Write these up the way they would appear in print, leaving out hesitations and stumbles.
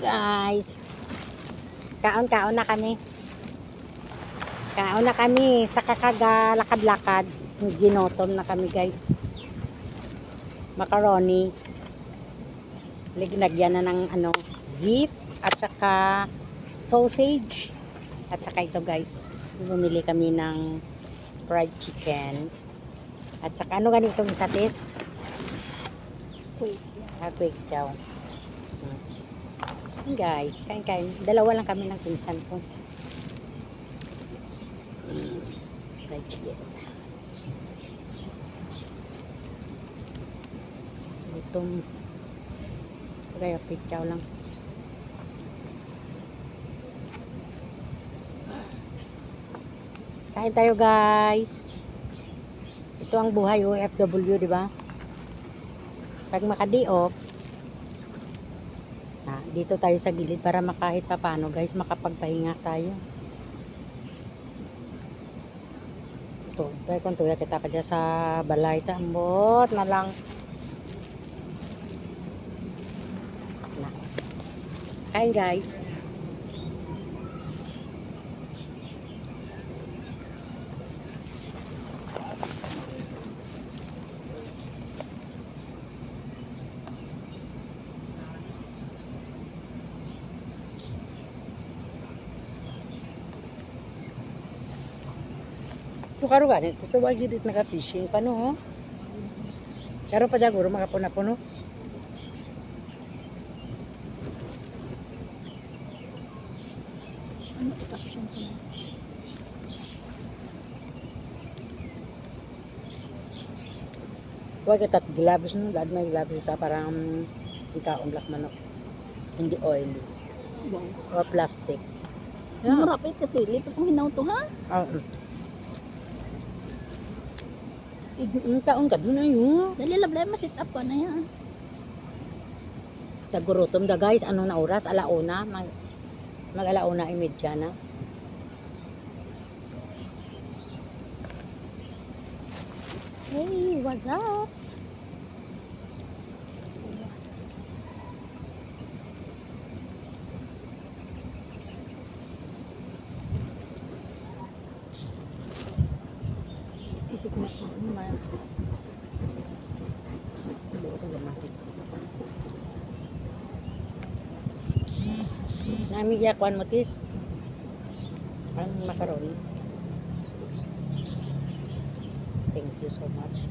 Guys, kaon-kaon na kami. Kaon na kami sa kakagalakad-lakad. Ginotom na kami, guys. Macaroni. Lignagyan na ng beef at saka sausage. At saka ito, guys. Bumili kami ng fried chicken. At saka ano ganito sa tes? Quick chow. Guys, kain-kain. Dalawa lang kami ng pinsan ko. Fried chicken. Gutom. Kaya quick chow lang. Kain tayo, guys. Ito ang buhay OFW, di ba? Pag makadi-off, dito tayo sa gilid para makahit pa paano, guys, makapagpahinga tayo. Ito, kung tuya kita ka dyan sa balay, tambot na lang. Kain, guys. Karo ganit, gusto wag dito naka-fishing pano ho. Karo pa daguro makapuno-puno. Wag kita gloves no, dad may gloves ta parang ikaon black manok. Hindi oily. Or plastic. Marapit ka tili, ito kung hinaw to ha? Taon ka doon na yun. Dali lablay, masit up ko na yan. Tagurutom da, guys. Ano na oras? Alauna. Mag-alauna imedya na. Hey, what's up? Isip mo siya. Nami yakuan mo tis. Ang macaroni. Thank you so much.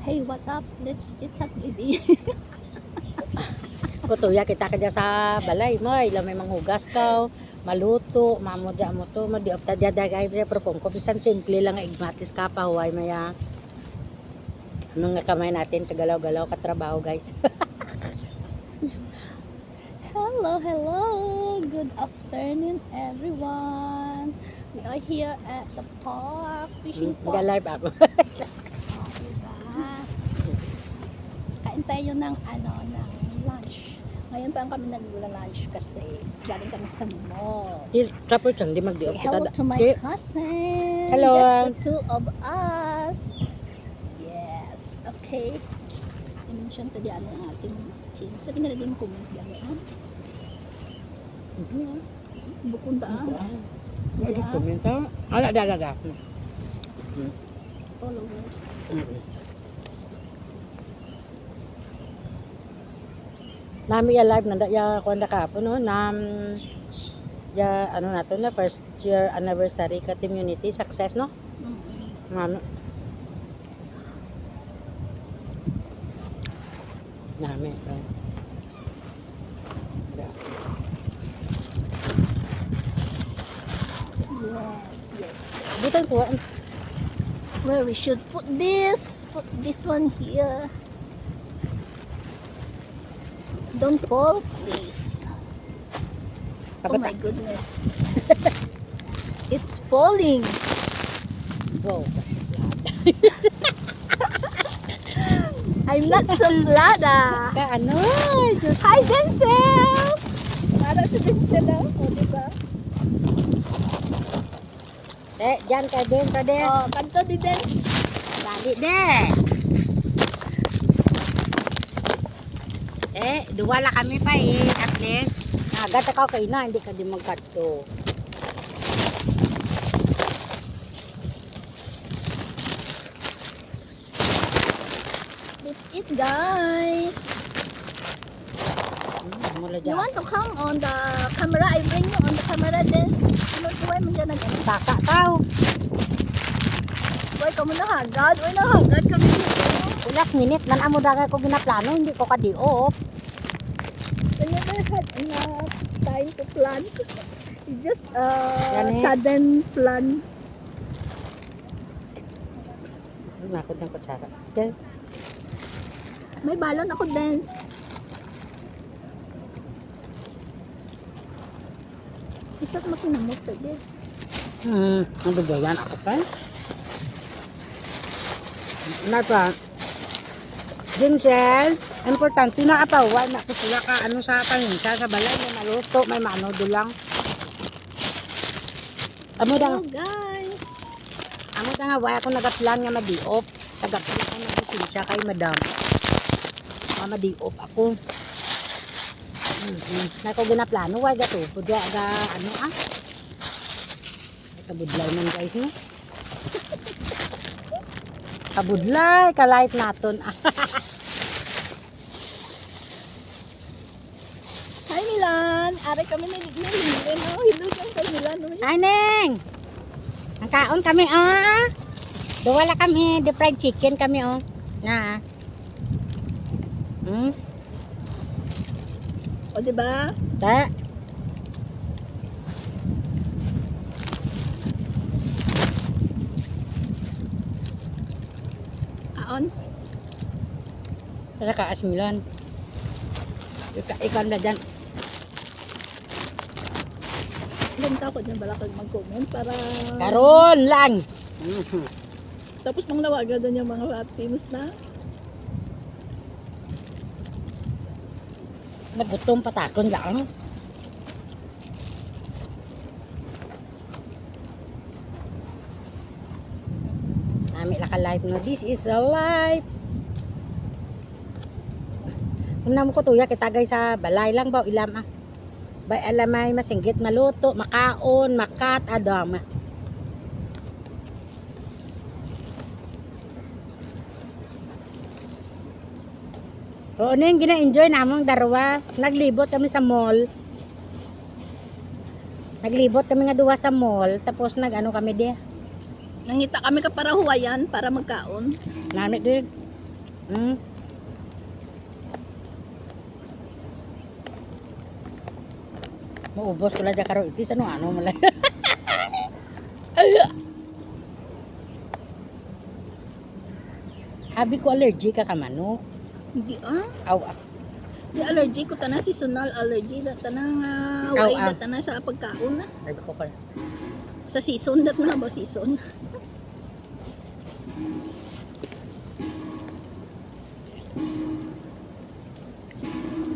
Hey, what's up? Let's chit-chat with you. Kutuya kita ka dyan sa balay mo. Ilang may manghugas ka. Maluto. Mamudya mo to. Madiop ta dyan dagay. Pero kung bisan simple lang igmatis ka pa. Huway maya. Anong nga kamay natin? Kagalaw-galaw katrabaho, guys. Hello, hello. Good afternoon, everyone. We are here at the park, fishing park. Nag-live ako. Diba? Kain tayo ng ng lunch. Ngayon pa kami nagla-lunch kasi galing kami sa mall. Tapos hindi Say mag-diop hello kita. to my cousin. Hello. Just the two of us. Yes. Okay. I-mention to diyan ang ating team. Sa tingin na din comment diyan. Bukong daan. Hindi komento. Ala, da. Followers. Nami ya live nanda ya kuan da kapo no ya ano nato na first year anniversary ka community success no. Ano nami Yes. dito po Where we should put this one here. Don't fall, please. Oh my goodness. It's falling. wow I'm not sullada. ka ano just Hi, Denzel! Para si Denzel daw, o diba? Diyan ka din sa din. Oh, kanto di Denzel. Dali de. Duwa la kami pa at least. Agad ka kay na, hindi ka di magkadto. That's it, guys. Mula You dyan. want to come on the camera? I bring you on the camera, Des. Ano tuway mo dyan nag-ano? Saka tao. Uy, kamo na hagad. Uy, nahagad kami dito. Last minute, nan amo dagay ko ginaplano, hindi ko kadiop. I never had enough time to plan. It's just Yan eh. sudden plan. Nakot ng kutsara. Okay. May balon ako, Dance. Isa't makinamot ka, Des. Ang bagayan ako pa. Ano pa? Ginsel, importante na kapawa na kusula ka ano sa paninsa sa balay may maluto, may mano dulang. Amo Hello, dang guys. amo dang nga wala ko nagaplan nga madiop. Tagaplan ko ng lisensya kay madam. Madiop ako. Na ko ginaplano wala gato. Pudya ga ano kabudlay man guys no. Kabudlay ka life naton. Hi, Milan. Ari kami nililirin. Oh, hilog lang kay Milan. Oh. Ay, Neng! Ang kaon kami, Duwala kami, the fried chicken kami, Na. O, diba? Ta. Aon. Sa ka asmilan. Ikaw na dyan. Ganda ko dyan balakag mag-comment para... Karon lang! Tapos mang nawagan doon yung mga teams na. Nagutom patakon lang. Nami lang ka live no. This is the life. Kung namo ko tuya kitagay sa balay lang ba ilam Bay alamay masinggit maluto, makaon, makat adam. Oo, ning gina-enjoy namong darwa. Naglibot kami sa mall. Naglibot kami nga duwa sa mall, tapos nag-ano kami di. Nangita kami ka para huwayan, para magkaon. Nami di. Maubos ko lang dyan karo itis, ano malay. Habi ko allergy ka manok. Hindi Aw, Di allergy ko tanang seasonal allergy da tanang way da tanang sa pagkaon na. sabi ko pala. Sa season dat na ba season.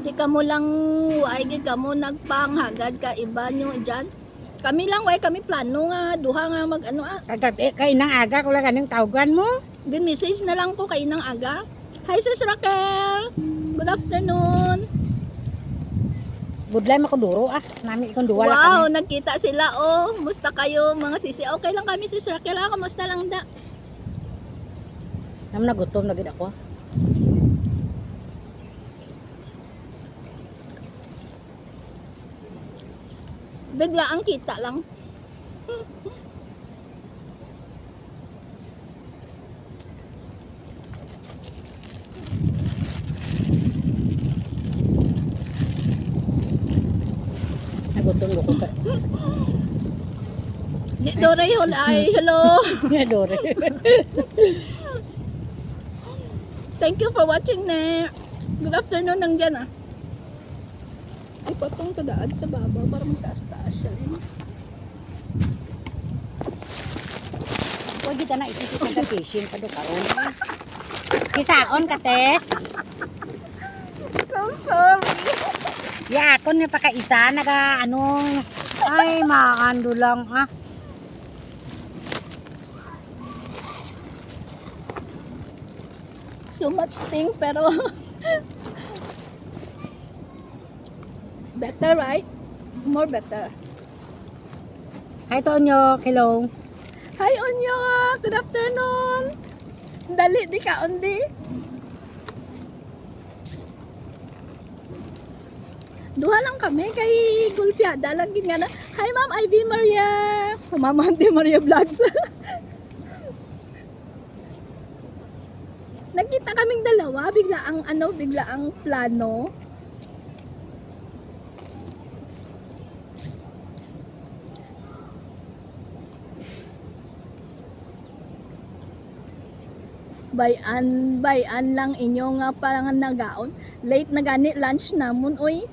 Di ka mo lang way gid ka mo nagpanghagad ka iba nyo dyan. Kami lang way kami plano nga duha nga mag ano Kagabi, kay nang aga ko lang anong tawagan mo. Din message na lang ko kay nang aga. Hi Sis Raquel. Good afternoon. Budlay makuduro nami ikong duwa lang Wow, kami. nagkita sila oh. Musta kayo mga sisi? Okay lang kami Sis Raquel. Kamusta lang da? Nam nagutom na gid ako. Bigla ang kita lang. Nagutom ko ka. Di Dore ay hello. Dore. Thank you for watching na. Good afternoon nang dyan Ipatong kadaan sa baba para magtaas-taas siya. Huwag kita na itisip ng fishing pa do karon. Kisaon ka tes. So sorry. Ya ako ni pakaisa naga ano ay maando lang so much thing, pero better, right? More better. Hi, Tonyo. Hello. Hi, Onyo! Good afternoon! Dali, di ka, undi. Duha lang kami kay Gulpiada. Lagi nga na, hi, Ma'am Ivy Maria! Ma'am Ivy Maria Vlogs. Nagkita kaming dalawa, bigla ang plano. Bayan lang inyo nga parang nagaon. Late na gani lunch namon, oy.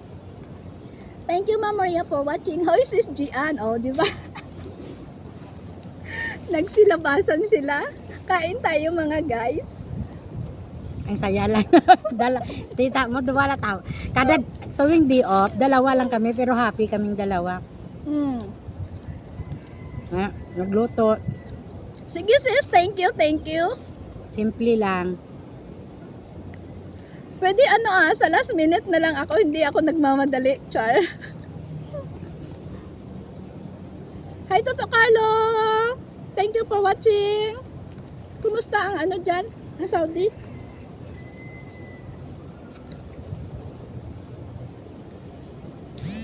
Thank you, Ma'am Maria, for watching. How is this Gian? Oh, di ba? Nagsilabasan sila. Kain tayo mga guys. Ang saya lang. Tita mo, wala tao. Kada tuwing day off, dalawa lang kami, pero happy kaming dalawa. Nagluto. Sige sis, thank you. Simple lang. Pwede sa last minute na lang ako, hindi ako nagmamadali, Char. Hi, Toto Carlo! Thank you for watching. Kumusta ang dyan? Ang Saudi?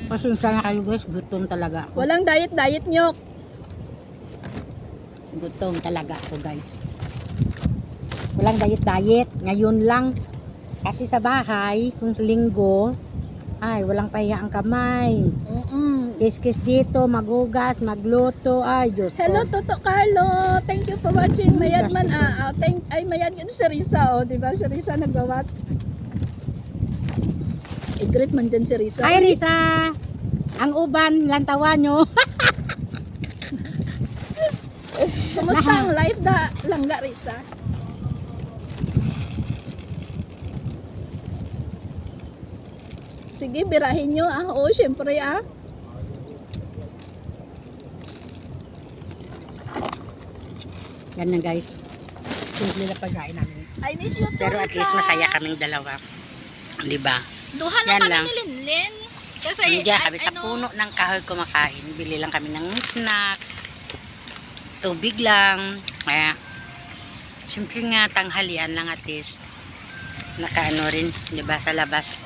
Pasensya na kayo guys, gutom talaga ako. Walang diet nyo. Gutom talaga ako guys. Walang diet. Ngayon lang. Kasi sa bahay, kung sa linggo, ay walang pahiya ang kamay. Kiss dito, magugas, magluto. Ay, Diyos ko. Hello, Toto Carlo. Thank you for watching. Mayad man mayad yun si Risa, diba? Si Risa nagwa-watch. I-greet man dyan si Risa. Hi Risa! Ang uban, lantawan nyo. Kumusta ang life langga, Risa? Sige, birahin nyo Oo, syempre Yan na guys. Simple na pagkain namin. I miss you too, Pero at Risa. least masaya kaming dalawa. Di ba? Duha Yan lang kami lang. ni Linlin. Kasi, Hindi kami sa puno ng kahoy kumakain. Bili lang kami ng snack. Tubig lang. Kaya, siyempre nga, tanghalian lang at least. Nakaano rin, di ba, sa labas.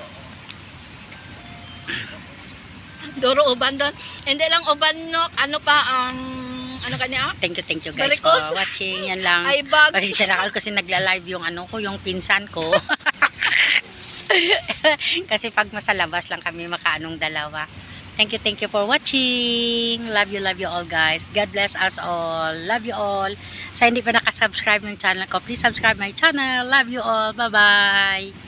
Duro uban doon. Hindi lang uban no, kanya? Thank you guys for Varicose. watching. Yan lang. Ay, bags. Pasensya na kayo kasi nagla-live yung yung pinsan ko. Kasi pag sa labas lang kami makaanong dalawa. Thank you for watching. Love you all guys. God bless us all. Love you all. Sa hindi pa nakasubscribe ng channel ko, please subscribe my channel. Love you all. Bye-bye.